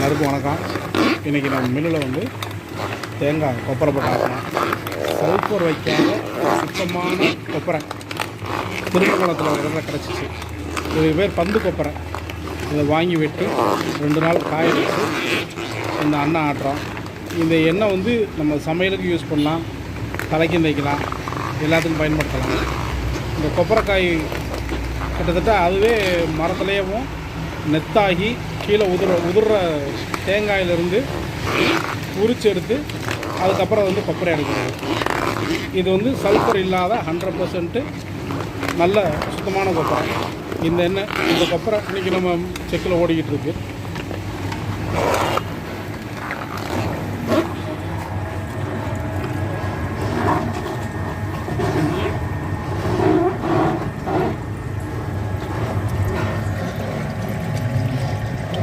எல்லாருக்கும் வணக்கம். இன்றைக்கி நம்ம மில்லில் வந்து தேங்காய் கொப்பரை போட்டு ஆக்கணும். சல்ஃபர் வைக்காத சுத்தமான கொப்பரை திருமணத்தில் ஒரு இடத்துல கிடச்சிச்சு. இது பேர் பந்து கொப்பரை. இதை வாங்கி வெட்டி 2 நாள் காய வச்சு இந்த எண்ணெய் ஆட்டுறோம். இந்த எண்ணெய் வந்து நம்ம சமையலுக்கு யூஸ் பண்ணலாம், தலைக்கும் தைக்கலாம், எல்லாத்துக்கும் பயன்படுத்தலாம். இந்த கொப்பரைக்காய் கிட்டத்தட்ட அதுவே மரத்துலேயும் நெத்தாகி கீழே உதிர்ற தேங்காயிலிருந்து உரிச்சு எடுத்து அதுக்கப்புறம் வந்து கொப்பரை எடுக்கிறது. இது வந்து சல்ஃபர் இல்லாத 100% நல்ல சுத்தமான கொப்பரை. இந்த எண்ணெய் இந்த கொப்பரை இன்றைக்கி நம்ம செக்கில் ஓடிக்கிட்டு இருக்கு.